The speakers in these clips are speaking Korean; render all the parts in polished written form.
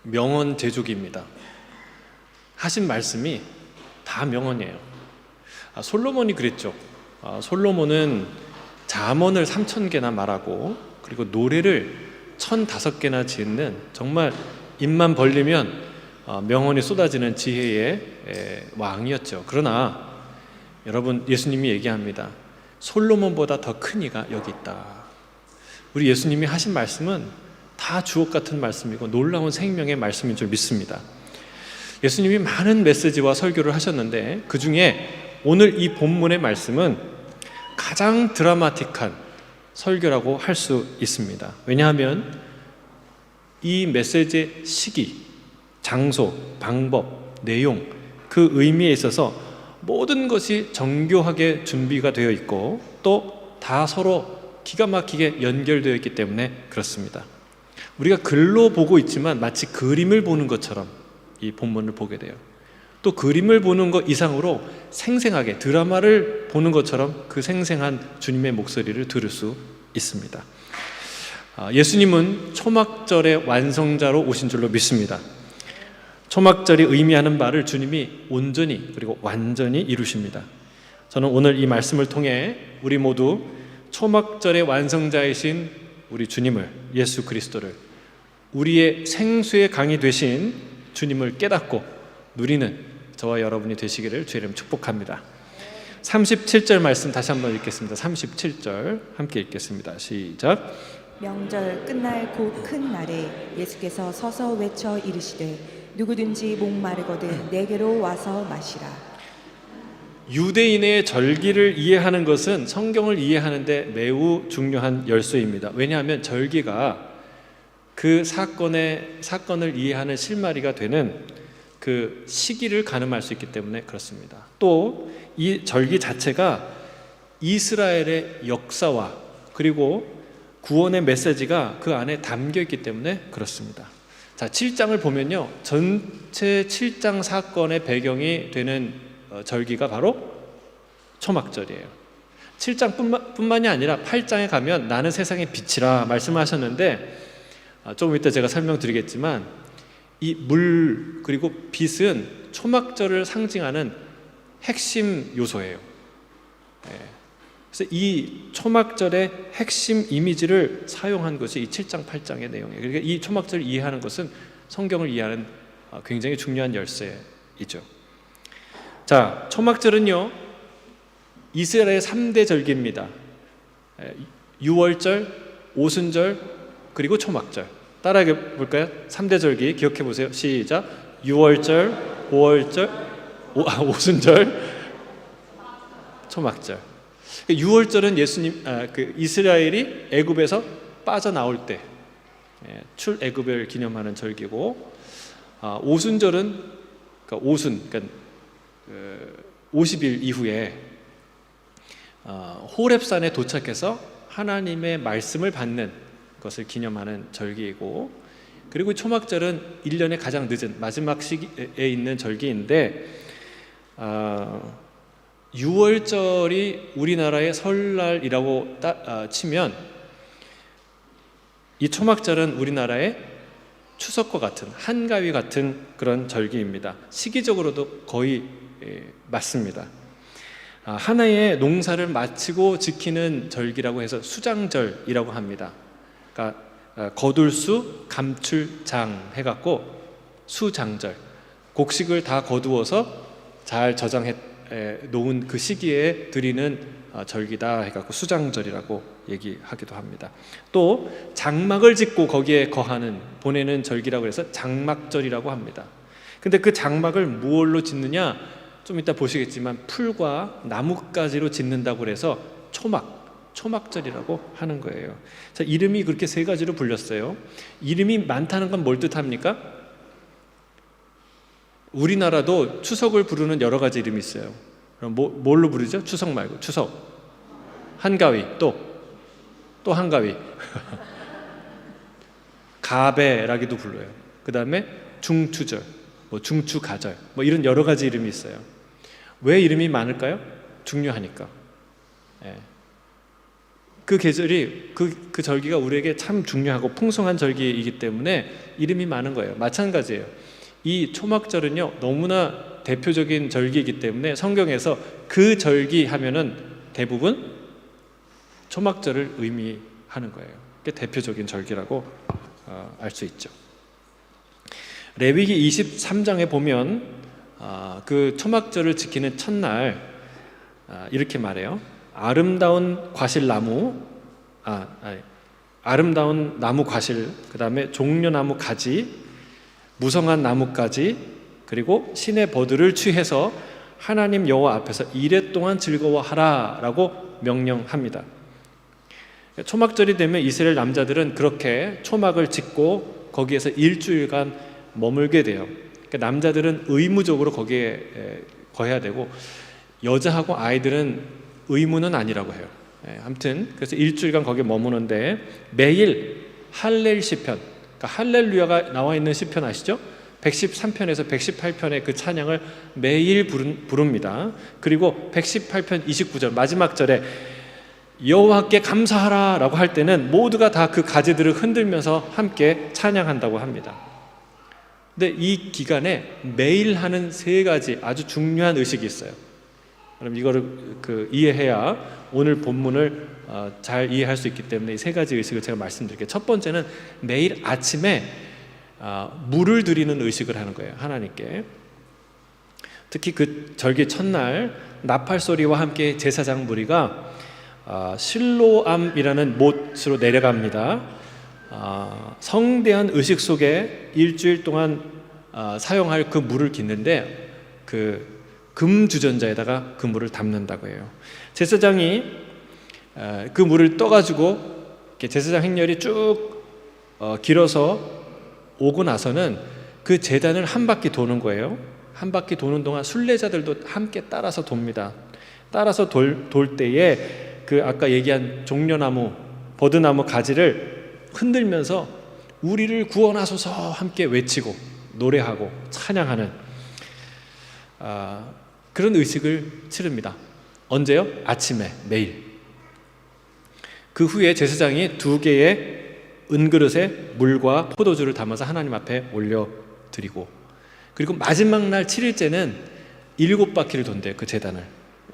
명언 제조기입니다. 하신 말씀이 다 명언이에요. 솔로몬이 그랬죠. 솔로몬은 잠언을 3,000개나 말하고, 그리고 노래를 1,005개나 짓는, 정말 입만 벌리면 명언이 쏟아지는 지혜의 왕이었죠. 그러나 여러분, 예수님이 얘기합니다. 솔로몬보다 더 큰 이가 여기 있다. 우리 예수님이 하신 말씀은 다 주옥 같은 말씀이고 놀라운 생명의 말씀인 줄 믿습니다. 예수님이 많은 메시지와 설교를 하셨는데, 그 중에 오늘 이 본문의 말씀은 가장 드라마틱한 설교라고 할 수 있습니다. 왜냐하면 이 메시지의 시기, 장소, 방법, 내용, 그 의미에 있어서 모든 것이 정교하게 준비가 되어 있고 또 다 서로 기가 막히게 연결되어 있기 때문에 그렇습니다. 우리가 글로 보고 있지만 마치 그림을 보는 것처럼 이 본문을 보게 돼요. 또 그림을 보는 것 이상으로 생생하게 드라마를 보는 것처럼 그 생생한 주님의 목소리를 들을 수 있습니다. 예수님은 초막절의 완성자로 오신 줄로 믿습니다. 초막절이 의미하는 바를 주님이 온전히 그리고 완전히 이루십니다. 저는 오늘 이 말씀을 통해 우리 모두 초막절의 완성자이신 우리 주님을, 예수 그리스도를, 우리의 생수의 강이 되신 주님을 깨닫고 누리는 저와 여러분이 되시기를 주의 이름 축복합니다. 37절 말씀 다시 한번 읽겠습니다. 37절 함께 읽겠습니다. 시작. 명절 끝날 곧 큰 날에 예수께서 서서 외쳐 이르시되 누구든지 목마르거든 내게로 와서 마시라. 유대인의 절기를 이해하는 것은 성경을 이해하는데 매우 중요한 열쇠입니다. 왜냐하면 절기가 그 사건을 이해하는 실마리가 되는 그 시기를 가늠할 수 있기 때문에 그렇습니다. 또 이 절기 자체가 이스라엘의 역사와 그리고 구원의 메시지가 그 안에 담겨 있기 때문에 그렇습니다. 자, 7장을 보면요, 전체 7장 사건의 배경이 되는 절기가 바로 초막절이에요. 7장뿐만이 아니라 8장에 가면 나는 세상의 빛이라 말씀하셨는데, 조금 이따 제가 설명드리겠지만 이 물 그리고 빛은 초막절을 상징하는 핵심 요소예요. 그래서 이 초막절의 핵심 이미지를 사용한 것이 이 7장 8장의 내용이에요. 그러니까 이 초막절을 이해하는 것은 성경을 이해하는 굉장히 중요한 열쇠이죠. 자, 초막절은요 이스라엘의 3대 절기입니다. 유월절, 오순절, 그리고 초막절. 따라해 볼까요? 3대 절기 기억해 보세요. 시작. 유월절, 오순절, 초막절. 유월절은 이스라엘이 애굽에서 빠져나올 때 출애굽을 기념하는 절기고, 오순절은 그러니까 50일 이후에 호렙산에 도착해서 하나님의 말씀을 받는 것을 기념하는 절기이고, 그리고 초막절은 1년의 가장 늦은 마지막 시기에 있는 절기인데, 6월절이 우리나라의 설날이라고 치면 이 초막절은 우리나라의 추석과 같은, 한가위 같은 그런 절기입니다. 시기적으로도 거의 맞습니다. 하나의 농사를 마치고 지키는 절기라고 해서 수장절이라고 합니다. 그러니까 거둘수, 감출장 해갖고 수장절, 곡식을 다 거두어서 잘 저장해 놓은 그 시기에 드리는 절기다 해갖고 수장절이라고 얘기하기도 합니다. 또 장막을 짓고 거기에 보내는 절기라고 해서 장막절이라고 합니다. 근데 그 장막을 무엇로 짓느냐, 좀 이따 보시겠지만 풀과 나뭇가지로 짓는다고 해서 초막절이라고 하는 거예요. 자, 이름이 그렇게 세 가지로 불렸어요. 이름이 많다는 건 뭘 뜻합니까? 우리나라도 추석을 부르는 여러 가지 이름이 있어요. 그럼 뭘로 부르죠? 추석 말고 추석, 한가위, 또 한가위 가배라기도 불러요. 그 다음에 중추절, 중추가절, 이런 여러 가지 이름이 있어요. 왜 이름이 많을까요? 중요하니까. 그 계절이 그 절기가 우리에게 참 중요하고 풍성한 절기이기 때문에 이름이 많은 거예요. 마찬가지예요. 이 초막절은요 너무나 대표적인 절기이기 때문에 성경에서 그 절기 하면은 대부분 초막절을 의미하는 거예요. 그게 대표적인 절기라고 알 수 있죠. 레위기 23장에 보면 그 초막절을 지키는 첫날 이렇게 말해요. 아름다운 과실나무, 아름다운 나무 과실, 그 다음에 종려나무 가지, 무성한 나뭇가지, 그리고 신의 버들을 취해서 하나님 여호와 앞에서 이레 동안 즐거워하라라고 명령합니다. 초막절이 되면 이스라엘 남자들은 그렇게 초막을 짓고 거기에서 일주일간 머물게 돼요. 그러니까 남자들은 의무적으로 거기에 거해야 되고 여자하고 아이들은 의무는 아니라고 해요. 아무튼 그래서 일주일간 거기에 머무는데 매일 할렐 시편, 그러니까 할렐루야가 나와 있는 시편 아시죠? 113편에서 118편의 그 찬양을 매일 부릅니다. 그리고 118편 29절 마지막 절에 여호와께 감사하라 라고 할 때는 모두가 다 그 가지들을 흔들면서 함께 찬양한다고 합니다. 근데 이 기간에 매일 하는 세 가지 아주 중요한 의식이 있어요. 그럼 이거를 이해해야 오늘 본문을 잘 이해할 수 있기 때문에 이 세 가지 의식을 제가 말씀드릴게요. 첫 번째는 매일 아침에 물을 드리는 의식을 하는 거예요. 하나님께. 특히 그 절기 첫날 나팔 소리와 함께 제사장 무리가 실로암이라는 못으로 내려갑니다. 성대한 의식 속에 일주일 동안 사용할 그 물을 깃는데 그 금주전자에다가 그 물을 담는다고 해요. 제사장이 그 물을 떠가지고 제사장 행렬이 쭉 길어서 오고 나서는 그 제단을 한 바퀴 도는 거예요. 한 바퀴 도는 동안 순례자들도 함께 따라서 돕니다. 따라서 돌 때에 그 아까 얘기한 종려나무, 버드나무 가지를 흔들면서 우리를 구원하소서 함께 외치고 노래하고 찬양하는 그런 의식을 치릅니다. 언제요? 아침에 매일. 그 후에 제사장이 2개의 은그릇에 물과 포도주를 담아서 하나님 앞에 올려드리고 그리고 마지막 날 7일째는 7바퀴를 돈대요. 그 제단을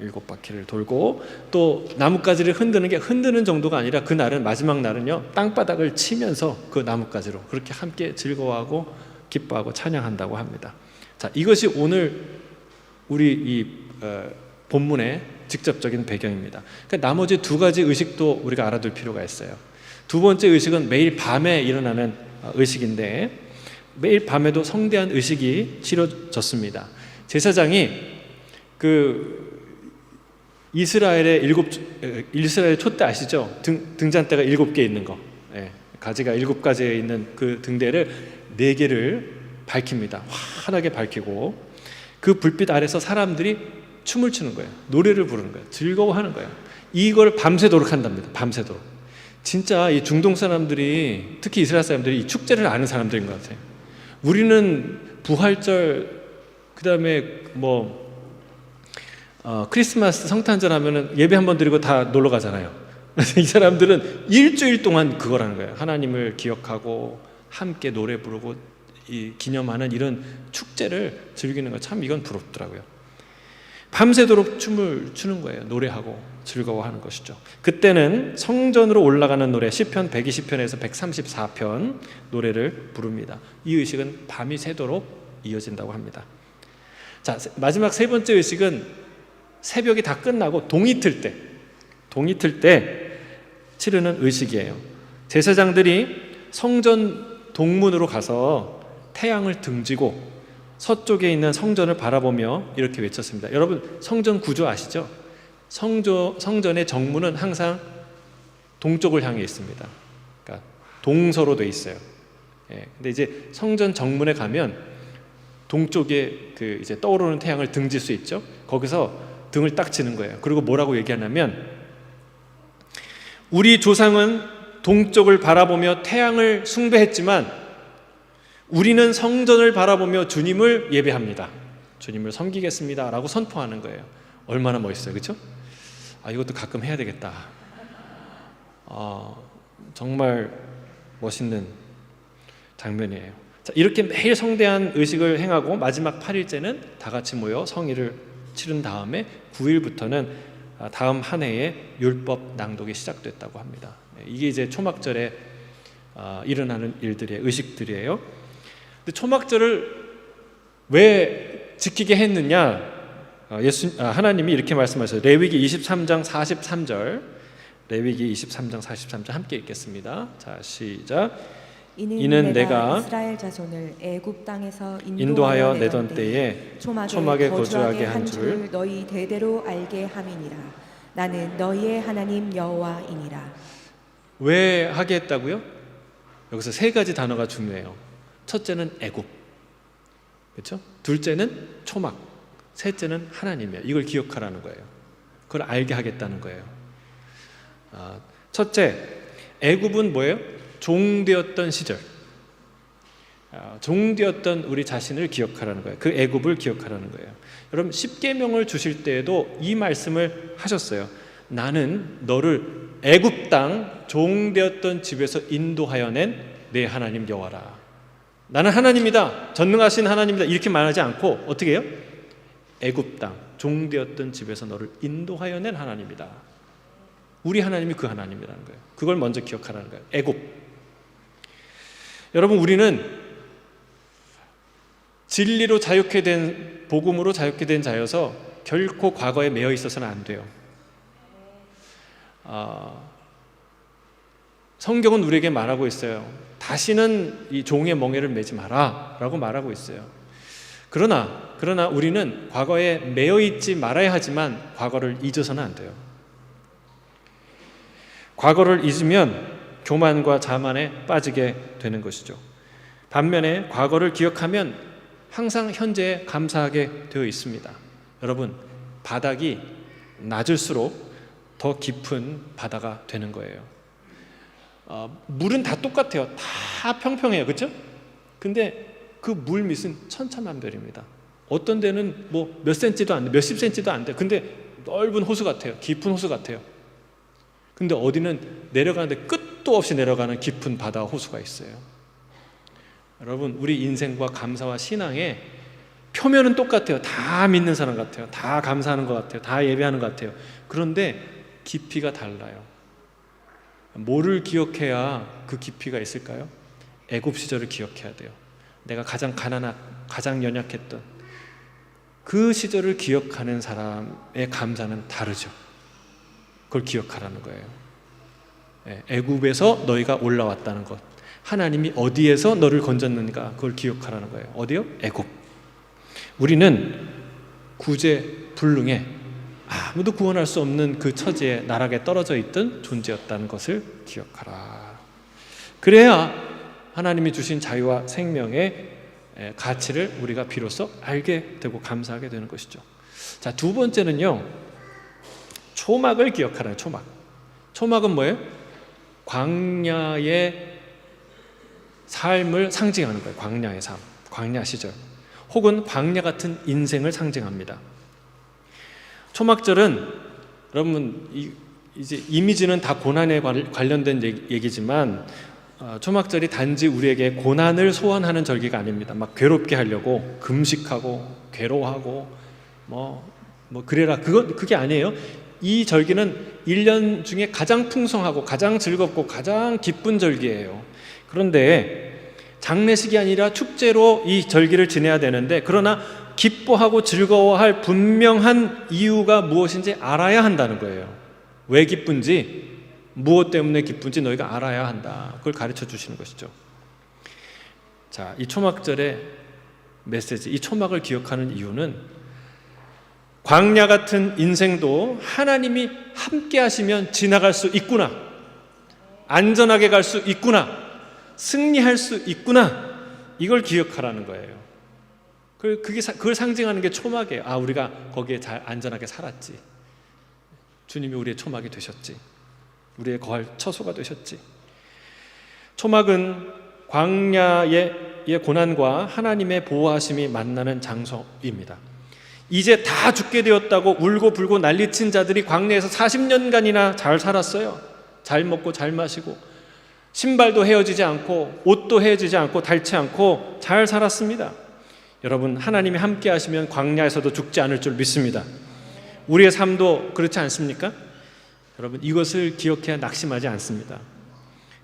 7바퀴를 돌고 또 나뭇가지를 흔드는 정도가 아니라 그날은 마지막 날은요 땅바닥을 치면서 그 나뭇가지로 그렇게 함께 즐거워하고 기뻐하고 찬양한다고 합니다. 자, 이것이 오늘 우리 이 본문의 직접적인 배경입니다. 그러니까 나머지 2가지 의식도 우리가 알아둘 필요가 있어요. 두 번째 의식은 매일 밤에 일어나는 의식인데 매일 밤에도 성대한 의식이 치러졌습니다. 제사장이 이스라엘의 촛대 아시죠? 등잔대가 7개 있는 거, 가지가 7가지에 있는 그 등대를 4개를 밝힙니다. 환하게 밝히고 그 불빛 아래서 사람들이 춤을 추는 거예요. 노래를 부르는 거예요. 즐거워하는 거예요. 이걸 밤새도록 한답니다. 밤새도록. 진짜 이 중동 사람들이, 특히 이스라엘 사람들이 이 축제를 아는 사람들인 것 같아요. 우리는 부활절, 그 다음에 크리스마스 성탄절 하면은 예배 한번 드리고 다 놀러 가잖아요. 이 사람들은 일주일 동안 그걸 하는 거예요. 하나님을 기억하고 함께 노래 부르고 기념하는 이런 축제를 즐기는 거 참 이건 부럽더라고요. 밤새도록 춤을 추는 거예요. 노래하고 즐거워하는 것이죠. 그때는 성전으로 올라가는 노래 시편 120편에서 134편 노래를 부릅니다. 이 의식은 밤이 새도록 이어진다고 합니다. 자, 마지막 세 번째 의식은 새벽이 다 끝나고 동이 틀 때 치르는 의식이에요. 제사장들이 성전 동문으로 가서 태양을 등지고 서쪽에 있는 성전을 바라보며 이렇게 외쳤습니다. 여러분 성전 구조 아시죠? 성전의 정문은 항상 동쪽을 향해 있습니다. 그러니까 동서로 돼 있어요. 근데 이제 성전 정문에 가면 동쪽에 이제 떠오르는 태양을 등질 수 있죠. 거기서 등을 딱 치는 거예요. 그리고 뭐라고 얘기하냐면 우리 조상은 동쪽을 바라보며 태양을 숭배했지만 우리는 성전을 바라보며 주님을 예배합니다. 주님을 섬기겠습니다 라고 선포하는 거예요. 얼마나 멋있어요. 그렇죠? 이것도 가끔 해야 되겠다. 정말 멋있는 장면이에요. 자, 이렇게 매일 성대한 의식을 행하고 마지막 8일째는 다 같이 모여 성의를 치른 다음에 9일부터는 다음 한 해의 율법 낭독이 시작됐다고 합니다. 이게 이제 초막절에 일어나는 일들의 의식들이에요. 근데 초막절을 왜 지키게 했느냐? 하나님이 이렇게 말씀하셨어요. 레위기 23장 43절, 레위기 23장 43절 함께 읽겠습니다. 자, 시작. 이는 내가 이스라엘 자손을 애굽 땅에서 인도하여 내던 때에 초막에 거주하게 한 줄 너희 대대로 알게 함이니라. 나는 너희의 하나님 여호와이니라. 왜 하게 했다고요? 여기서 세 가지 단어가 중요해요. 첫째는 애굽, 그렇죠? 둘째는 초막, 셋째는 하나님이에요. 이걸 기억하라는 거예요. 그걸 알게 하겠다는 거예요. 첫째, 애굽은 뭐예요? 종되었던 시절, 종되었던 우리 자신을 기억하라는 거예요. 그 애굽을 기억하라는 거예요. 여러분, 십계명을 주실 때에도 이 말씀을 하셨어요. 나는 너를 애굽 땅 종되었던 집에서 인도하여 낸 내 하나님 여호와라. 나는 하나님이다, 전능하신 하나님이다, 이렇게 말하지 않고 어떻게 해요? 애굽 땅 종되었던 집에서 너를 인도하여 낸 하나님이다. 우리 하나님이 그 하나님이라는 거예요. 그걸 먼저 기억하라는 거예요. 애굽. 여러분, 우리는 진리로 자유케 된, 복음으로 자유케 된 자여서 결코 과거에 매여 있어서는 안 돼요. 성경은 우리에게 말하고 있어요. 다시는 이 종의 멍에를 매지 마라 라고 말하고 있어요. 그러나 우리는 과거에 매여 있지 말아야 하지만 과거를 잊어서는 안 돼요. 과거를 잊으면 교만과 자만에 빠지게 되는 것이죠. 반면에 과거를 기억하면 항상 현재에 감사하게 되어 있습니다. 여러분, 바닥이 낮을수록 더 깊은 바다가 되는 거예요. 물은 다 똑같아요. 다 평평해요, 그렇죠? 근데 그 물 밑은 천차만별입니다. 어떤 데는 뭐 몇 센치도 안 돼, 몇십 센치도 안 돼. 근데 넓은 호수 같아요. 깊은 호수 같아요. 근데 어디는 내려가는데 끝도 없이 내려가는 깊은 바다 호수가 있어요. 여러분, 우리 인생과 감사와 신앙의 표면은 똑같아요. 다 믿는 사람 같아요. 다 감사하는 것 같아요. 다 예배하는 것 같아요. 그런데 깊이가 달라요. 뭐를 기억해야 그 깊이가 있을까요? 애굽 시절을 기억해야 돼요. 내가 가장 가난하고 가장 연약했던 그 시절을 기억하는 사람의 감사는 다르죠. 그걸 기억하라는 거예요. 애굽에서 너희가 올라왔다는 것, 하나님이 어디에서 너를 건졌는가, 그걸 기억하라는 거예요. 어디요? 애굽. 우리는 구제불능해 아무도 구원할 수 없는 그 처지에 나락에 떨어져 있던 존재였다는 것을 기억하라. 그래야 하나님이 주신 자유와 생명의 가치를 우리가 비로소 알게 되고 감사하게 되는 것이죠. 자, 두 번째는요, 초막을 기억하라는 초막. 초막은 뭐예요? 광야의 삶을 상징하는 거예요. 광야의 삶, 광야 시절, 혹은 광야 같은 인생을 상징합니다. 초막절은 여러분, 이제 이미지는 다 고난에 관련된 얘기지만 초막절이 단지 우리에게 고난을 소환하는 절기가 아닙니다. 막 괴롭게 하려고 금식하고 괴로워하고 뭐 그래라, 그게 아니에요. 이 절기는 1년 중에 가장 풍성하고 가장 즐겁고 가장 기쁜 절기예요. 그런데 장례식이 아니라 축제로 이 절기를 지내야 되는데, 그러나 기뻐하고 즐거워할 분명한 이유가 무엇인지 알아야 한다는 거예요. 왜 기쁜지, 무엇 때문에 기쁜지 너희가 알아야 한다. 그걸 가르쳐 주시는 것이죠. 자, 이 초막절의 메시지, 이 초막을 기억하는 이유는 광야 같은 인생도 하나님이 함께 하시면 지나갈 수 있구나, 안전하게 갈 수 있구나, 승리할 수 있구나, 이걸 기억하라는 거예요. 그걸 상징하는 게 초막이에요. 우리가 거기에 잘 안전하게 살았지, 주님이 우리의 초막이 되셨지, 우리의 거할 처소가 되셨지. 초막은 광야의 고난과 하나님의 보호하심이 만나는 장소입니다. 이제 다 죽게 되었다고 울고 불고 난리친 자들이 광야에서 40년간이나 잘 살았어요. 잘 먹고 잘 마시고 신발도 헤어지지 않고 옷도 헤어지지 않고 닳지 않고 잘 살았습니다. 여러분, 하나님이 함께 하시면 광야에서도 죽지 않을 줄 믿습니다. 우리의 삶도 그렇지 않습니까? 여러분, 이것을 기억해야 낙심하지 않습니다.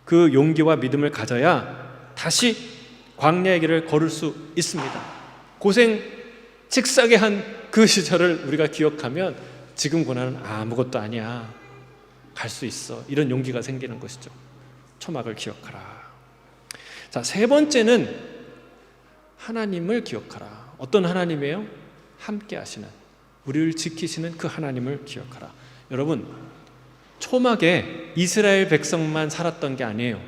그 용기와 믿음을 가져야 다시 광야의 길을 걸을 수 있습니다. 고생 칙싸게 한 그 시절을 우리가 기억하면 지금 고난은 아무것도 아니야, 갈 수 있어, 이런 용기가 생기는 것이죠. 초막을 기억하라. 자, 세 번째는 하나님을 기억하라. 어떤 하나님이에요? 함께 하시는, 우리를 지키시는 그 하나님을 기억하라. 여러분, 초막에 이스라엘 백성만 살았던 게 아니에요.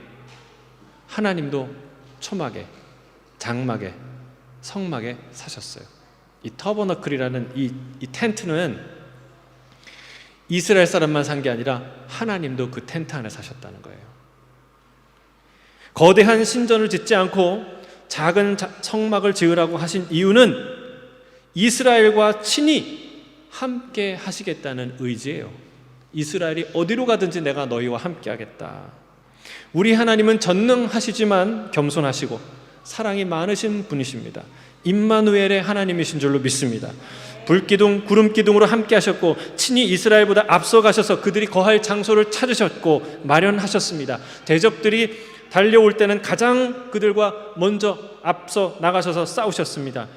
하나님도 초막에, 장막에, 성막에 사셨어요. 이 터버너클이라는 이 텐트는 이스라엘 사람만 산 게 아니라 하나님도 그 텐트 안에 사셨다는 거예요. 거대한 신전을 짓지 않고 작은 성막을 지으라고 하신 이유는 이스라엘과 친히 함께 하시겠다는 의지예요. 이스라엘이 어디로 가든지 내가 너희와 함께 하겠다. 우리 하나님은 전능하시지만 겸손하시고 사랑이 많으신 분이십니다. 임마누엘의 하나님이신 줄로 믿습니다. 불기둥, 구름기둥으로 함께 하셨고 친히 이스라엘보다 앞서가셔서 그들이 거할 장소를 찾으셨고 마련하셨습니다. 대적들이 달려올 때는 가장 그들과 먼저 앞서 나가셔서 싸우셨습니다.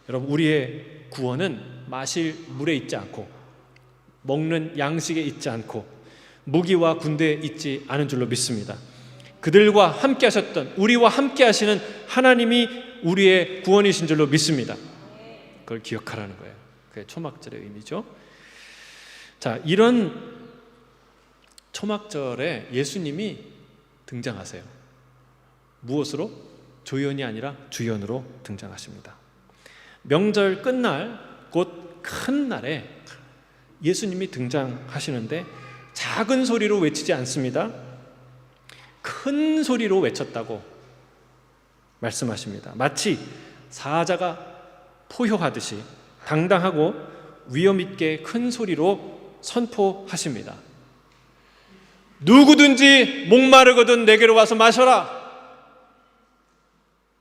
여러분, 우리의 구원은 마실 물에 있지 않고 먹는 양식에 있지 않고 무기와 군대에 있지 않은 줄로 믿습니다. 그들과 함께 하셨던, 우리와 함께 하시는 하나님이 우리의 구원이신 줄로 믿습니다. 그걸 기억하라는 거예요. 그게 초막절의 의미죠. 자, 이런 초막절에 예수님이 등장하세요. 무엇으로? 조연이 아니라 주연으로 등장하십니다. 명절 끝날, 곧 큰 날에 예수님이 등장하시는데 작은 소리로 외치지 않습니다. 큰 소리로 외쳤다고 말씀하십니다. 마치 사자가 포효하듯이 당당하고 위엄 있게 큰 소리로 선포하십니다. 누구든지 목마르거든 내게로 와서 마셔라.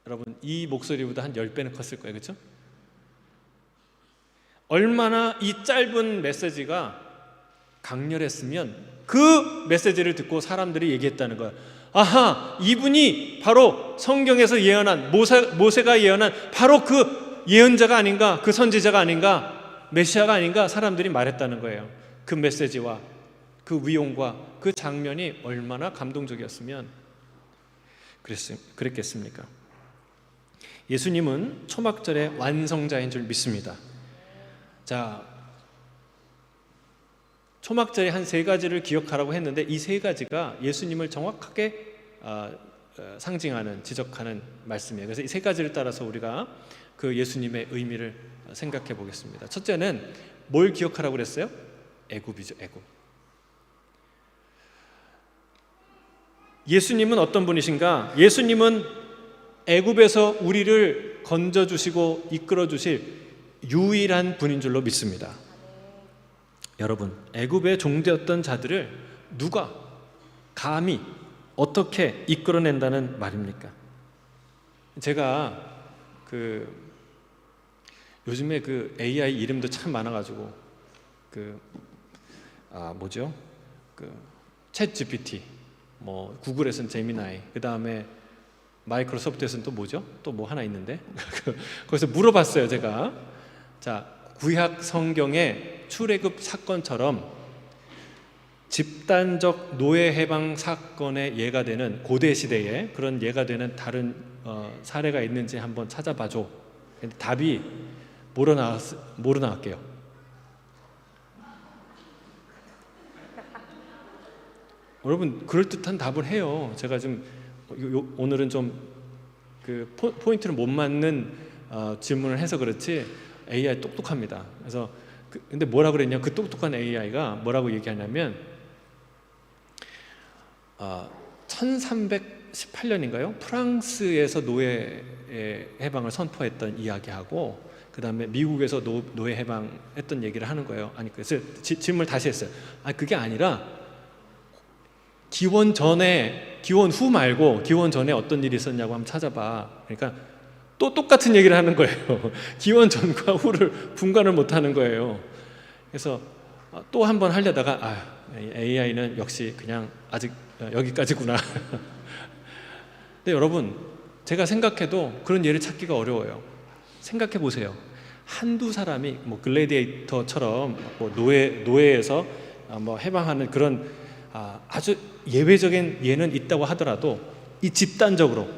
여러분, 이 목소리보다 한 10배는 컸을 거예요. 그렇죠? 얼마나 이 짧은 메시지가 강렬했으면 그 메시지를 듣고 사람들이 얘기했다는 거예요. 아하, 이분이 바로 성경에서 예언한, 모세가 예언한 바로 그 예언자가 아닌가, 그 선지자가 아닌가, 메시아가 아닌가, 사람들이 말했다는 거예요. 그 메시지와 그 위용과 그 장면이 얼마나 감동적이었으면 그랬겠습니까? 예수님은 초막절의 완성자인 줄 믿습니다. 자, 초막절의 한 3가지를 기억하라고 했는데 이 3가지가 예수님을 정확하게 상징하는, 지적하는 말씀이에요. 그래서 이 3가지를 따라서 우리가 그 예수님의 의미를 생각해 보겠습니다. 첫째는 뭘 기억하라고 그랬어요? 애굽이죠, 애굽. 예수님은 어떤 분이신가? 예수님은 애굽에서 우리를 건져주시고 이끌어주실 유일한 분인 줄로 믿습니다. 여러분, 애굽의 종되었던 자들을 누가 감히 어떻게 이끌어낸다는 말입니까? 제가 요즘에 그 AI 이름도 참 많아가지고 챗 GPT, 뭐 구글에서는 제미나이, 그 다음에 마이크로소프트에서는 또 뭐죠? 또 뭐 하나 있는데 거기서 물어봤어요, 제가. 자, 구약 성경의 출애굽 사건처럼 집단적 노예 해방 사건의 예가 되는, 고대 시대에 그런 예가 되는 다른 사례가 있는지 한번 찾아봐줘. 근데 답이 뭐로 나왔게요? 여러분, 그럴듯한 답을 해요. 제가 좀 오늘은 좀 그 포인트를 못 맞는 질문을 해서 그렇지 AI 똑똑합니다. 그래서 근데 뭐라 그랬냐? 그 똑똑한 AI가 뭐라고 얘기하냐면 1318년인가요? 프랑스에서 노예 해방을 선포했던 이야기하고 그 다음에 미국에서 노예 해방했던 얘기를 하는 거예요. 아니, 그래서 질문을 다시 했어요. 그게 아니라 기원 후 말고 기원 전에 어떤 일이 있었냐고 한번 찾아봐. 그러니까 또 똑같은 얘기를 하는 거예요. 기원 전과 후를 분간을 못 하는 거예요. 그래서 또 한 번 하려다가 AI는 역시 그냥 아직 여기까지구나. 근데 여러분, 제가 생각해도 그런 예를 찾기가 어려워요. 생각해 보세요. 한두 사람이 뭐 글래디에이터처럼 뭐 노예에서 뭐 해방하는 그런 아주 예외적인 예는 있다고 하더라도 이 집단적으로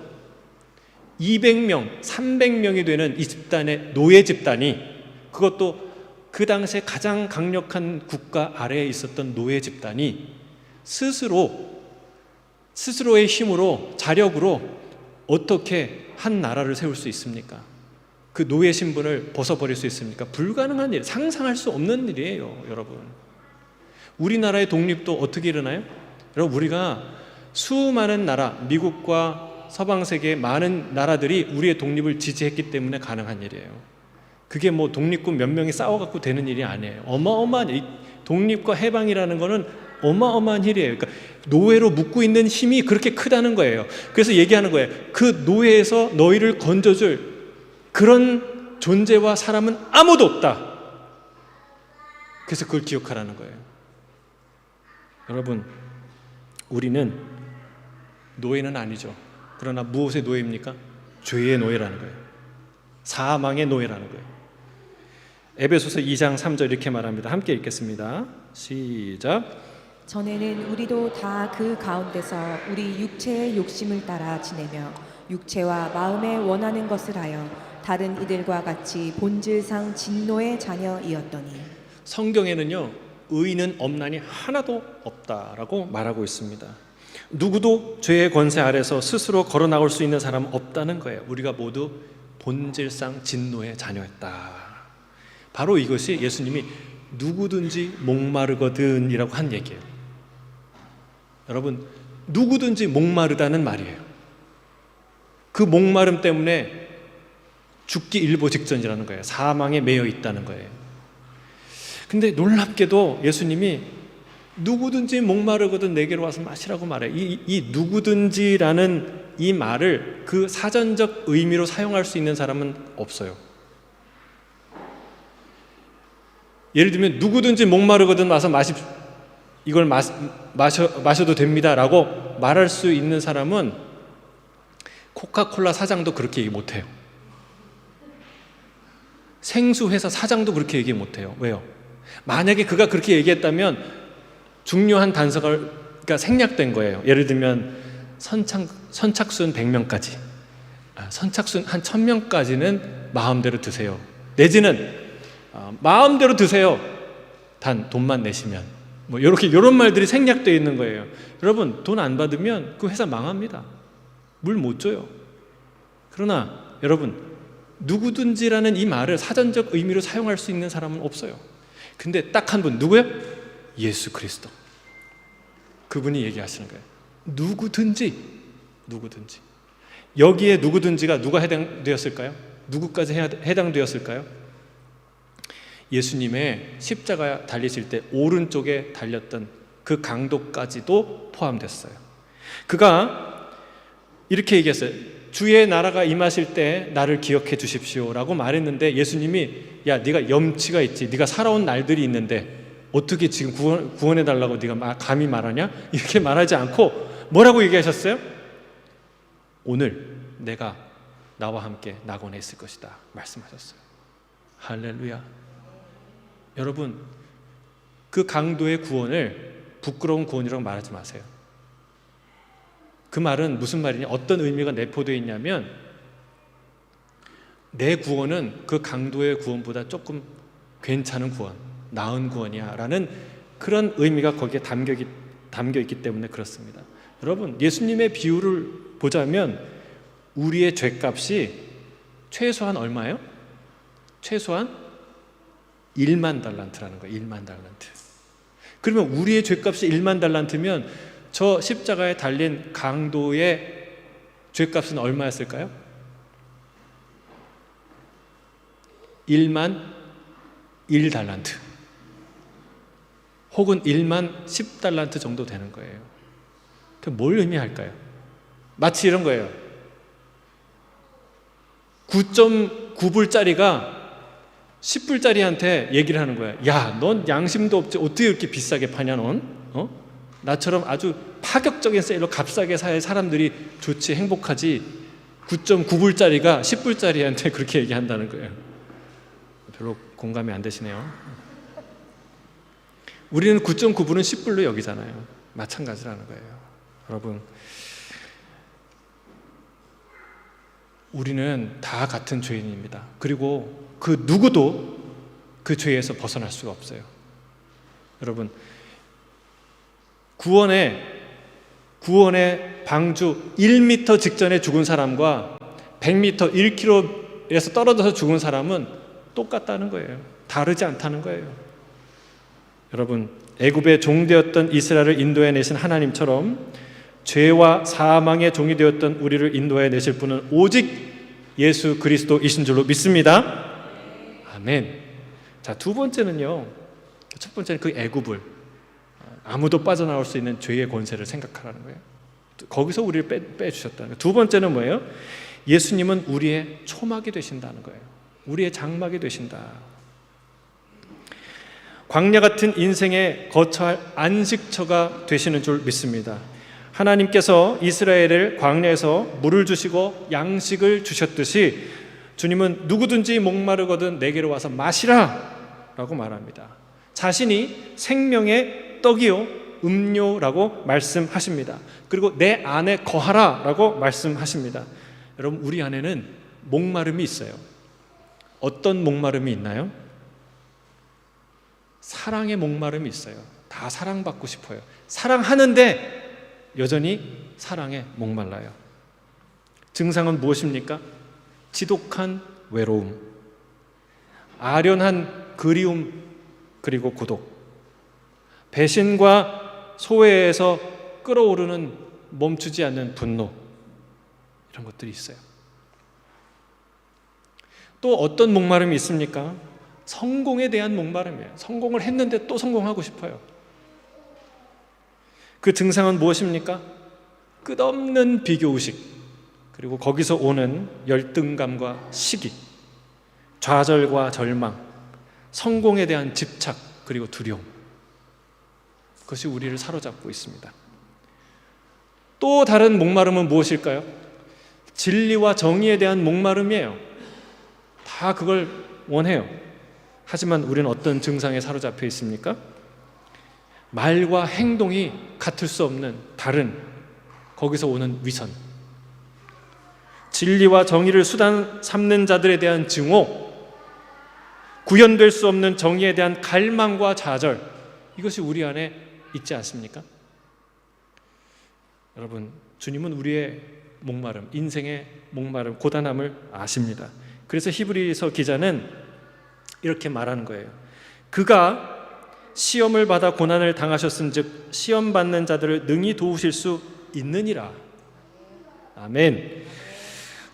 200명, 300명이 되는 이 집단의 노예 집단이, 그것도 그 당시에 가장 강력한 국가 아래에 있었던 노예 집단이 스스로의 힘으로, 자력으로 어떻게 한 나라를 세울 수 있습니까? 그 노예 신분을 벗어버릴 수 있습니까? 불가능한 일, 상상할 수 없는 일이에요, 여러분. 우리나라의 독립도 어떻게 일어나요? 여러분, 우리가 수많은 나라, 미국과 서방 세계의 많은 나라들이 우리의 독립을 지지했기 때문에 가능한 일이에요. 그게 뭐 독립군 몇 명이 싸워갖고 되는 일이 아니에요. 어마어마한 독립과 해방이라는 거는 어마어마한 일이에요. 그러니까 노예로 묶고 있는 힘이 그렇게 크다는 거예요. 그래서 얘기하는 거예요. 그 노예에서 너희를 건져줄 그런 존재와 사람은 아무도 없다. 그래서 그걸 기억하라는 거예요. 여러분, 우리는 노예는 아니죠. 그러나 무엇의 노예입니까? 죄의 노예라는 거예요. 사망의 노예라는 거예요. 에베소서 2장 3절 이렇게 말합니다. 함께 읽겠습니다. 시작. 전에는 우리도 다 그 가운데서 우리 육체의 욕심을 따라 지내며 육체와 마음에 원하는 것을 하여 다른 이들과 같이 본질상 진노의 자녀이었더니. 성경에는요, 의인은 없나니 하나도 없다라고 말하고 있습니다. 누구도 죄의 권세 아래서 스스로 걸어 나올 수 있는 사람은 없다는 거예요. 우리가 모두 본질상 진노의 자녀였다. 바로 이것이 예수님이 누구든지 목마르거든 이라고 한 얘기예요. 여러분, 누구든지 목마르다는 말이에요. 그 목마름 때문에 죽기 일보 직전이라는 거예요. 사망에 매여 있다는 거예요. 근데 놀랍게도 예수님이 누구든지 목마르거든 내게로 와서 마시라고 말해요. 이 누구든지라는 이 말을 그 사전적 의미로 사용할 수 있는 사람은 없어요. 예를 들면 누구든지 목마르거든 와서 이걸 마셔도 됩니다 라고 말할 수 있는 사람은 코카콜라 사장도 그렇게 얘기 못해요. 생수회사 사장도 그렇게 얘기 못해요. 왜요? 만약에 그가 그렇게 얘기했다면 중요한 단서가 생략된 거예요. 예를 들면 선착순 100명까지, 선착순 한 1000명까지는 마음대로 드세요. 내지는 마음대로 드세요. 단 돈만 내시면, 뭐 이런 말들이 생략되어 있는 거예요. 여러분, 돈 안 받으면 그 회사 망합니다. 물 못 줘요. 그러나 여러분, 누구든지라는 이 말을 사전적 의미로 사용할 수 있는 사람은 없어요. 근데 딱 한 분, 누구요? 예수 그리스도. 그분이 얘기하시는 거예요. 누구든지. 여기에 누구든지가 누가 해당되었을까요? 누구까지 해당되었을까요? 예수님의 십자가 달리실 때 오른쪽에 달렸던 그 강도까지도 포함됐어요. 그가 이렇게 얘기했어요. 주의 나라가 임하실 때 나를 기억해 주십시오라고 말했는데, 예수님이 야, 네가 염치가 있지, 네가 살아온 날들이 있는데 어떻게 지금 구원해 달라고 네가 감히 말하냐? 이렇게 말하지 않고 뭐라고 얘기하셨어요? 오늘 내가 나와 함께 낙원에 있을 것이다 말씀하셨어요. 할렐루야. 여러분, 그 강도의 구원을 부끄러운 구원이라고 말하지 마세요. 그 말은 무슨 말이냐? 어떤 의미가 내포되어 있냐면, 내 구원은 그 강도의 구원보다 조금 괜찮은 구원, 나은 구원이야 라는 그런 의미가 거기에 담겨 있기 때문에 그렇습니다. 여러분, 예수님의 비유를 보자면 우리의 죄값이 최소한 얼마예요? 최소한 1만 달란트라는 거예요. 1만 달란트. 그러면 우리의 죄값이 1만 달란트면 저 십자가에 달린 강도의 죄값은 얼마였을까요? 1만 1달란트 혹은 1만 10달란트 정도 되는 거예요. 그 뭘 의미할까요? 마치 이런 거예요. 9.9불짜리가 10불짜리한테 얘기를 하는 거야. 야, 넌 양심도 없지. 어떻게 이렇게 비싸게 파냐, 넌? 나처럼 아주 파격적인 세일로 값싸게 사야 사람들이 좋지, 행복하지. 9.9불짜리가 10불짜리한테 그렇게 얘기한다는 거예요. 별로 공감이 안 되시네요. 우리는 9.9불은 10불로 여기잖아요. 마찬가지라는 거예요. 여러분, 우리는 다 같은 죄인입니다. 그리고 그 누구도 그 죄에서 벗어날 수가 없어요. 여러분, 구원의 방주 1m 직전에 죽은 사람과 100m, 1km에서 떨어져서 죽은 사람은 똑같다는 거예요. 다르지 않다는 거예요. 여러분, 애굽의 종되었던 이스라엘을 인도해내신 하나님처럼 죄와 사망의 종이 되었던 우리를 인도해내실 분은 오직 예수 그리스도이신 줄로 믿습니다. 아멘. 자, 두 번째는요. 첫 번째는 그 애굽을 아무도 빠져나올 수 있는 죄의 권세를 생각하라는 거예요. 거기서 우리를 빼주셨다는 거예요. 두 번째는 뭐예요? 예수님은 우리의 초막이 되신다는 거예요. 우리의 장막이 되신다. 광야 같은 인생에 거처할 안식처가 되시는 줄 믿습니다. 하나님께서 이스라엘을 광야에서 물을 주시고 양식을 주셨듯이 주님은 누구든지 목마르거든 내게로 와서 마시라 라고 말합니다. 자신이 생명의 떡이요 음료라고 말씀하십니다. 그리고 내 안에 거하라 라고 말씀하십니다. 여러분, 우리 안에는 목마름이 있어요. 어떤 목마름이 있나요? 사랑의 목마름이 있어요. 다 사랑받고 싶어요. 사랑하는데 여전히 사랑에 목말라요. 증상은 무엇입니까? 지독한 외로움, 아련한 그리움, 그리고 고독, 배신과 소외에서 끓어오르는 멈추지 않는 분노, 이런 것들이 있어요. 또 어떤 목마름이 있습니까? 성공에 대한 목마름이에요. 성공을 했는데 또 성공하고 싶어요. 그 증상은 무엇입니까? 끝없는 비교의식, 그리고 거기서 오는 열등감과 시기, 좌절과 절망, 성공에 대한 집착, 그리고 두려움. 그것이 우리를 사로잡고 있습니다. 또 다른 목마름은 무엇일까요? 진리와 정의에 대한 목마름이에요. 다 그걸 원해요. 하지만 우리는 어떤 증상에 사로잡혀 있습니까? 말과 행동이 같을 수 없는 다른, 거기서 오는 위선, 진리와 정의를 수단 삼는 자들에 대한 증오, 구현될 수 없는 정의에 대한 갈망과 좌절, 이것이 우리 안에 있지 않습니까? 여러분, 주님은 우리의 목마름, 인생의 목마름, 고단함을 아십니다. 그래서 히브리서 기자는 이렇게 말하는 거예요. 그가 시험을 받아 고난을 당하셨은즉 시험 받는 자들을 능히 도우실 수 있느니라. 아멘.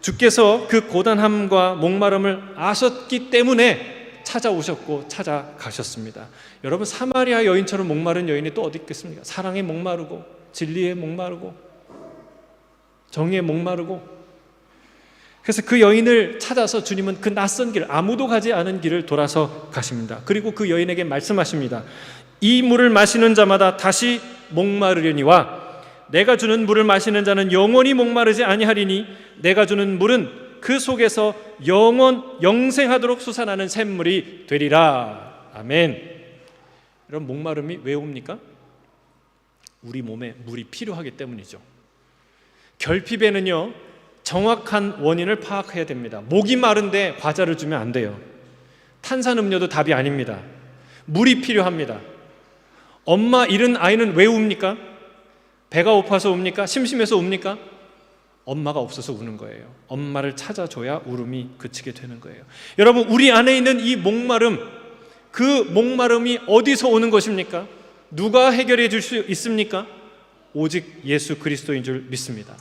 주께서 그 고단함과 목마름을 아셨기 때문에 찾아오셨고 찾아가셨습니다. 여러분, 사마리아 여인처럼 목마른 여인이 또 어디 있겠습니까? 사랑에 목마르고 진리에 목마르고 정의에 목마르고. 그래서 그 여인을 찾아서 주님은 그 낯선 길, 아무도 가지 않은 길을 돌아서 가십니다. 그리고 그 여인에게 말씀하십니다. 이 물을 마시는 자마다 다시 목마르려니와 내가 주는 물을 마시는 자는 영원히 목마르지 아니하리니 내가 주는 물은 그 속에서 영생하도록 솟아나는 샘물이 되리라. 아멘. 여러분, 목마름이 왜 옵니까? 우리 몸에 물이 필요하기 때문이죠. 결핍에는요, 정확한 원인을 파악해야 됩니다. 목이 마른데 과자를 주면 안 돼요. 탄산음료도 답이 아닙니다. 물이 필요합니다. 엄마 잃은 아이는 왜 웁니까? 배가 고파서 웁니까? 심심해서 웁니까? 엄마가 없어서 우는 거예요. 엄마를 찾아줘야 울음이 그치게 되는 거예요. 여러분, 우리 안에 있는 이 목마름, 그 목마름이 어디서 오는 것입니까? 누가 해결해 줄 수 있습니까? 오직 예수 그리스도인 줄 믿습니다.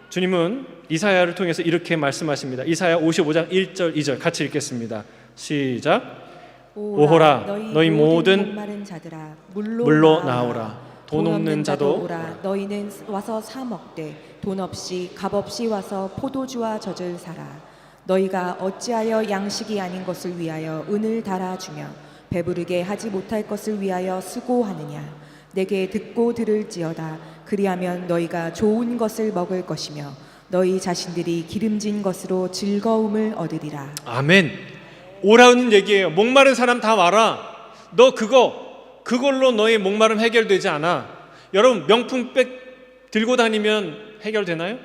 주님은 이사야를 통해서 이렇게 말씀하십니다. 이사야 55장 1절 2절 같이 읽겠습니다. 시작. 오호라 너희 모든 목마른 자들아 물로 나오라. 돈 없는 자도 오라. 너희는 와서 사 먹되 돈 없이 값 없이 와서 포도주와 젖을 사라. 너희가 어찌하여 양식이 아닌 것을 위하여 은을 달아주며 배부르게 하지 못할 것을 위하여 수고하느냐. 내게 듣고 들을지어다. 그리하면 너희가 좋은 것을 먹을 것이며 너희 자신들이 기름진 것으로 즐거움을 얻으리라. 아멘. 오라는 얘기예요. 목마른 사람 다 와라. 너 그걸로 너의 목마름 해결되지 않아. 여러분, 명품백 들고 다니면 해결되나요?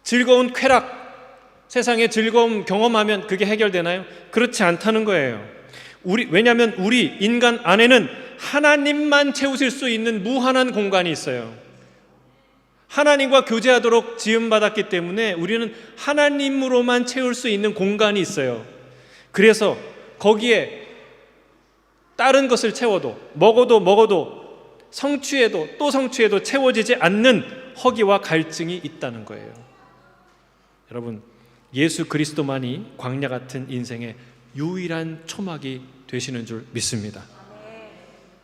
즐거운 쾌락, 세상의 즐거움 경험하면 그게 해결되나요? 그렇지 않다는 거예요. 왜냐하면 우리 인간 안에는 하나님만 채우실 수 있는 무한한 공간이 있어요. 하나님과 교제하도록 지음받았기 때문에 우리는 하나님으로만 채울 수 있는 공간이 있어요. 그래서 거기에 다른 것을 채워도 먹어도 성취해도 또 성취해도 채워지지 않는 허기와 갈증이 있다는 거예요. 여러분, 예수 그리스도만이 광야 같은 인생의 유일한 초막이 되시는 줄 믿습니다.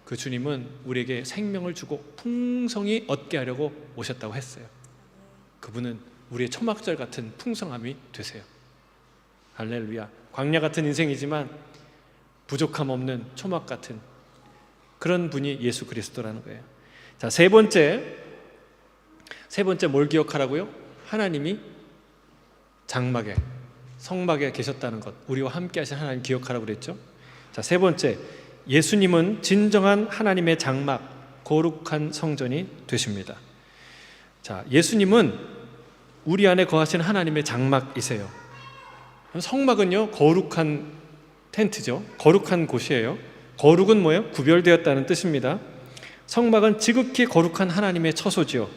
그 주님은 우리에게 생명을 주고 풍성히 얻게 하려고 오셨다고 했어요. 그분은 우리의 초막절 같은 풍성함이 되세요. 할렐루야. 광야 같은 인생이지만 부족함 없는 초막 같은 그런 분이 예수 그리스도라는 거예요. 자, 세 번째 뭘 기억하라고요? 하나님이 장막에, 성막에 계셨다는 것, 우리와 함께 하신 하나님 기억하라고 그랬죠. 자, 세 번째, 예수님은 진정한 하나님의 장막, 거룩한 성전이 되십니다. 자, 예수님은 우리 안에 거하신 하나님의 장막이세요. 성막은요, 거룩한 텐트죠. 거룩한 곳이에요. 거룩은 뭐예요? 구별되었다는 뜻입니다. 성막은 지극히 거룩한 하나님의 처소지요.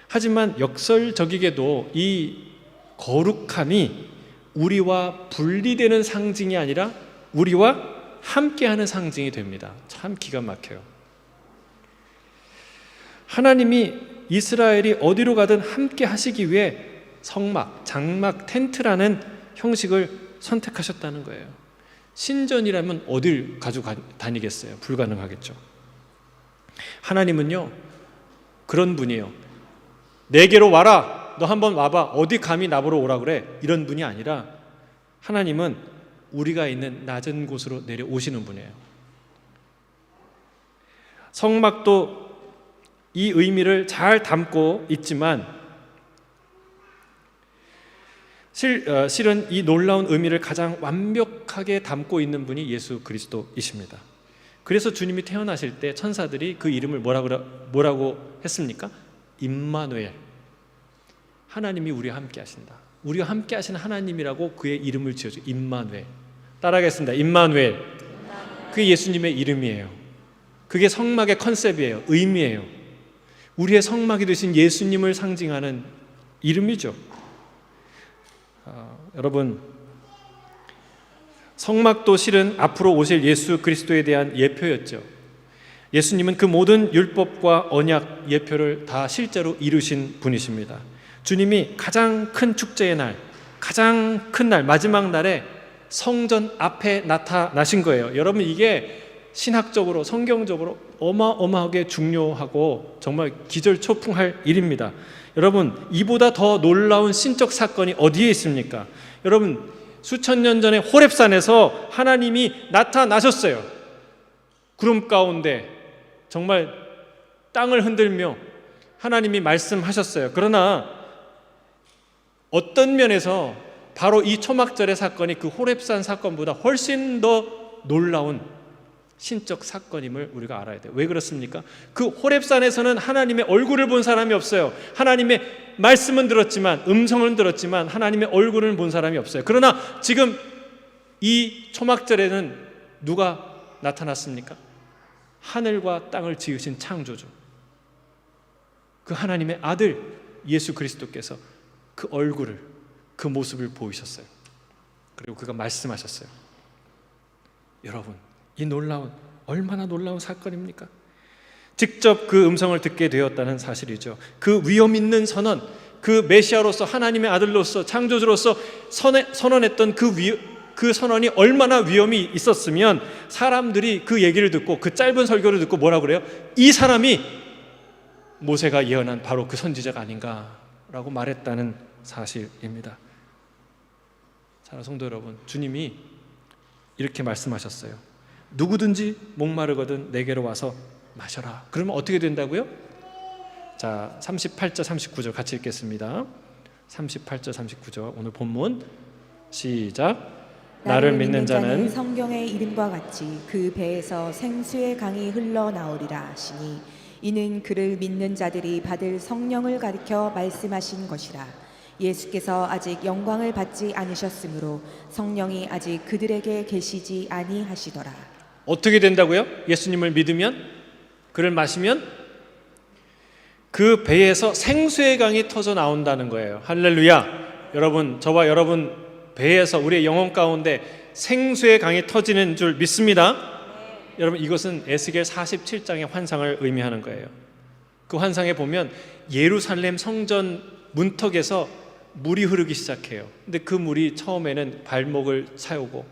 하지만 역설적이게도 이 거룩함이 우리와 분리되는 상징이 아니라 우리와 함께하는 상징이 됩니다. 참 기가 막혀요. 하나님이 이스라엘이 어디로 가든 함께 하시기 위해 성막, 장막, 텐트라는 형식을 선택하셨다는 거예요. 신전이라면 어딜 가지고 다니겠어요? 불가능하겠죠. 하나님은요, 그런 분이에요. 내게로 와라. 너 한번 와봐. 어디 감히 나보러 오라 그래? 이런 분이 아니라 하나님은 우리가 있는 낮은 곳으로 내려오시는 분이에요. 성막도 이 의미를 잘 담고 있지만 실은 이 놀라운 의미를 가장 완벽하게 담고 있는 분이 예수 그리스도이십니다. 그래서 주님이 태어나실 때 천사들이 그 이름을 뭐라고 했습니까? 임마누엘. 하나님이 우리와 함께 하신다. 우리와 함께 하신 하나님이라고 그의 이름을 지어줘. 임마누엘. 따라하겠습니다. 임마누엘. 그게 예수님의 이름이에요. 그게 성막의 컨셉이에요. 의미예요. 우리의 성막이 되신 예수님을 상징하는 이름이죠. 여러분, 성막도 실은 앞으로 오실 예수 그리스도에 대한 예표였죠. 예수님은 그 모든 율법과 언약 예표를 다 실제로 이루신 분이십니다. 주님이 가장 큰 축제의 날, 가장 큰 날, 마지막 날에 성전 앞에 나타나신 거예요. 여러분, 이게 신학적으로, 성경적으로 어마어마하게 중요하고 정말 기절초풍할 일입니다. 여러분, 이보다 더 놀라운 신적 사건이 어디에 있습니까? 여러분, 수천 년 전에 호렙산에서 하나님이 나타나셨어요. 구름 가운데 정말 땅을 흔들며 하나님이 말씀하셨어요. 그러나 어떤 면에서 바로 이 초막절의 사건이 그 호렙산 사건보다 훨씬 더 놀라운 신적 사건임을 우리가 알아야 돼요. 왜 그렇습니까? 그 호렙산에서는 하나님의 얼굴을 본 사람이 없어요. 하나님의 말씀은 들었지만, 음성은 들었지만 하나님의 얼굴을 본 사람이 없어요. 그러나 지금 이 초막절에는 누가 나타났습니까? 하늘과 땅을 지으신 창조주, 그 하나님의 아들 예수 그리스도께서 그 얼굴을, 그 모습을 보이셨어요. 그리고 그가 말씀하셨어요. 여러분, 이 얼마나 놀라운 사건입니까? 직접 그 음성을 듣게 되었다는 사실이죠. 그 위엄 있는 선언, 그 메시아로서, 하나님의 아들로서, 창조주로서 선언했던 그 선언이 얼마나 위엄이 있었으면 사람들이 그 얘기를 듣고, 그 짧은 설교를 듣고 뭐라고 그래요? 이 사람이 모세가 예언한 바로 그 선지자가 아닌가라고 말했다는 사실입니다. 자, 성도 여러분, 주님이 이렇게 말씀하셨어요. 누구든지 목마르거든 내게로 와서 마셔라. 그러면 어떻게 된다고요? 자, 38절 39절 같이 읽겠습니다. 38절 39절 오늘 본문 시작. 나를 믿는 자는 성경의 이름과 같이 그 배에서 생수의 강이 흘러나오리라 하시니 이는 그를 믿는 자들이 받을 성령을 가리켜 말씀하신 것이라. 예수께서 아직 영광을 받지 않으셨으므로 성령이 아직 그들에게 계시지 아니하시더라. 어떻게 된다고요? 예수님을 믿으면, 그를 마시면 그 배에서 생수의 강이 터져 나온다는 거예요. 할렐루야. 여러분, 저와 여러분 배에서 우리의 영혼 가운데 생수의 강이 터지는 줄 믿습니다. 여러분, 이것은 에스겔 47장의 환상을 의미하는 거예요. 그 환상에 보면 예루살렘 성전 문턱에서 물이 흐르기 시작해요. 근데 그 물이 처음에는 발목을 채우고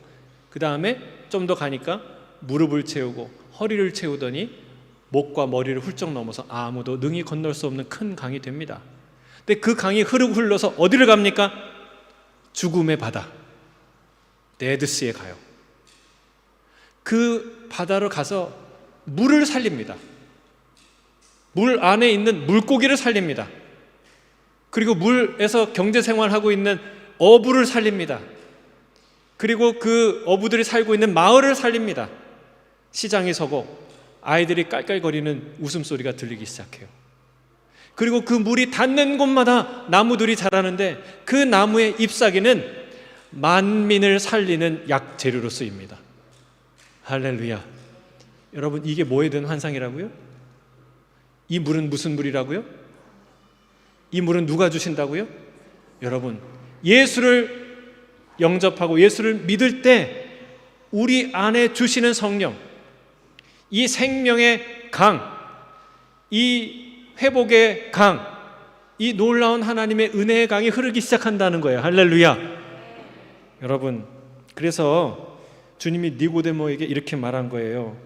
그 다음에 좀 더 가니까 무릎을 채우고 허리를 채우더니 목과 머리를 훌쩍 넘어서 아무도 능히 건널 수 없는 큰 강이 됩니다. 근데 그 강이 흐르고 흘러서 어디를 갑니까? 죽음의 바다, 데드시에 가요. 그 바다로 가서 물을 살립니다. 물 안에 있는 물고기를 살립니다. 그리고 물에서 경제생활하고 있는 어부를 살립니다. 그리고 그 어부들이 살고 있는 마을을 살립니다. 시장이 서고 아이들이 깔깔거리는 웃음소리가 들리기 시작해요. 그리고 그 물이 닿는 곳마다 나무들이 자라는데 그 나무의 잎사귀는 만민을 살리는 약재료로 쓰입니다. 할렐루야. 여러분, 이게 뭐에 대한 환상이라고요? 이 물은 무슨 물이라고요? 이 물은 누가 주신다고요? 여러분, 예수를 영접하고 예수를 믿을 때 우리 안에 주시는 성령, 이 생명의 강, 이 회복의 강, 이 놀라운 하나님의 은혜의 강이 흐르기 시작한다는 거예요. 할렐루야. 여러분, 그래서 주님이 니고데모에게 이렇게 말한 거예요.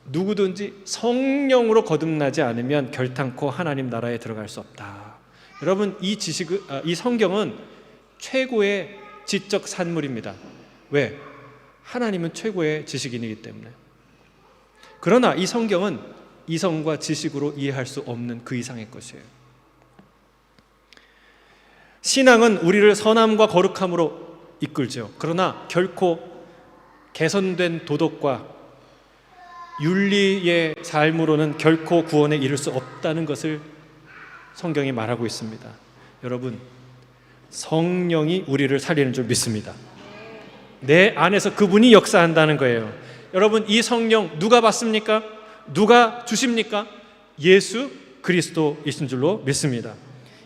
누구든지 성령으로 거듭나지 않으면 결탄코 하나님 나라에 들어갈 수 없다. 여러분, 이 성경은 최고의 지적 산물입니다. 왜? 하나님은 최고의 지식인이기 때문에. 그러나 이 성경은 이성과 지식으로 이해할 수 없는 그 이상의 것이에요. 신앙은 우리를 선함과 거룩함으로 이끌죠. 그러나 결코 개선된 도덕과 윤리의 삶으로는 결코 구원에 이를 수 없다는 것을 성경이 말하고 있습니다. 여러분, 성령이 우리를 살리는 줄 믿습니다. 내 안에서 그분이 역사한다는 거예요. 여러분, 이 성령 누가 받습니까? 누가 주십니까? 예수 그리스도이신 줄로 믿습니다.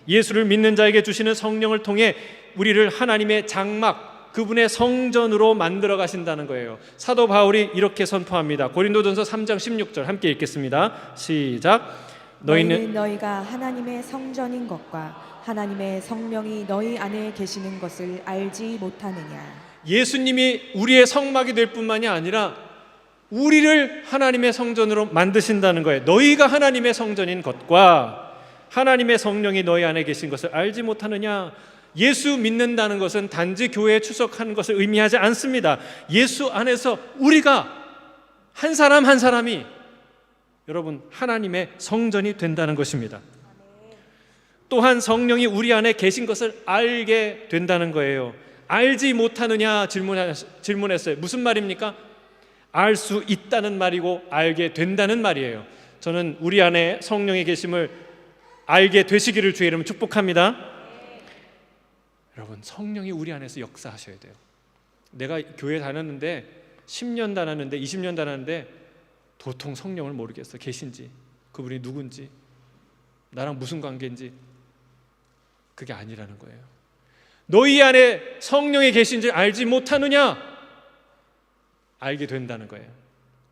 예수를 믿는 자에게 주시는 성령을 통해 우리를 하나님의 장막, 그분의 성전으로 만들어 가신다는 거예요. 사도 바울이 이렇게 선포합니다. 고린도전서 3장 16절 함께 읽겠습니다. 시작. 너희는 너희가 하나님의 성전인 것과 하나님의 성령이 너희 안에 계시는 것을 알지 못하느냐. 예수님이 우리의 성막이 될 뿐만이 아니라 우리를 하나님의 성전으로 만드신다는 거예요. 너희가 하나님의 성전인 것과 하나님의 성령이 너희 안에 계신 것을 알지 못하느냐. 예수 믿는다는 것은 단지 교회에 출석하는 것을 의미하지 않습니다. 예수 안에서 우리가 한 사람 한 사람이 여러분 하나님의 성전이 된다는 것입니다. 또한 성령이 우리 안에 계신 것을 알게 된다는 거예요. 알지 못하느냐 질문했어요. 무슨 말입니까? 알 수 있다는 말이고 알게 된다는 말이에요. 저는 우리 안에 성령의 계심을 알게 되시기를 주의 이름으로 축복합니다. 여러분, 성령이 우리 안에서 역사하셔야 돼요. 내가 교회 다녔는데 10년 다녔는데 20년 다녔는데 도통 성령을 모르겠어. 계신지, 그분이 누군지, 나랑 무슨 관계인지. 그게 아니라는 거예요. 너희 안에 성령이 계신지 알지 못하느냐? 알게 된다는 거예요.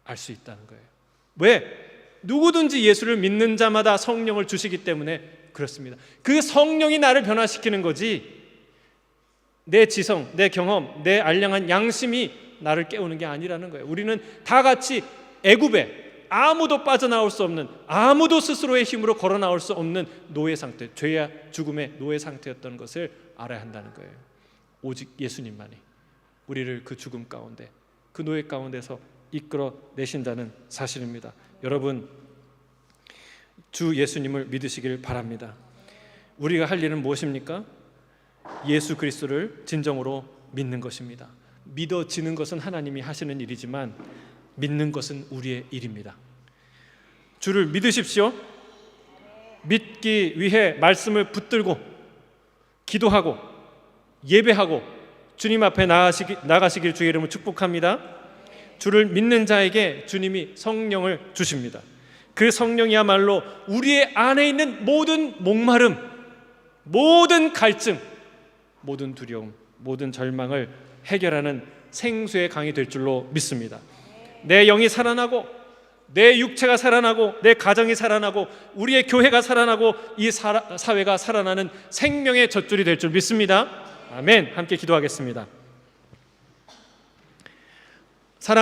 알 수 있다는 거예요. 왜? 누구든지 예수를 믿는 자마다 성령을 주시기 때문에 그렇습니다. 그 성령이 나를 변화시키는 거지 내 지성, 내 경험, 내 알량한 양심이 나를 깨우는 게 아니라는 거예요. 우리는 다 같이 애굽에 아무도 빠져나올 수 없는, 아무도 스스로의 힘으로 걸어 나올 수 없는 노예 상태, 죄와 죽음의 노예 상태였던 것을 알아야 한다는 거예요. 오직 예수님만이 우리를 그 죽음 가운데, 그 노예 가운데서 이끌어 내신다는 사실입니다. 여러분, 주 예수님을 믿으시길 바랍니다. 우리가 할 일은 무엇입니까? 예수 그리스도를 진정으로 믿는 것입니다. 믿어지는 것은 하나님이 하시는 일이지만 믿는 것은 우리의 일입니다. 주를 믿으십시오. 믿기 위해 말씀을 붙들고 기도하고 예배하고 주님 앞에 나가시길 주의 이름으로 축복합니다. 주를 믿는 자에게 주님이 성령을 주십니다. 그 성령이야말로 우리의 안에 있는 모든 목마름, 모든 갈증, 모든 두려움, 모든 절망을 해결하는 생수의 강이 될 줄로 믿습니다. 내 영이 살아나고 내 육체가 살아나고 내 가정이 살아나고 우리의 교회가 살아나고 이 사회가 살아나는 생명의 젖줄이 될 줄 믿습니다. 아멘. 함께 기도하겠습니다.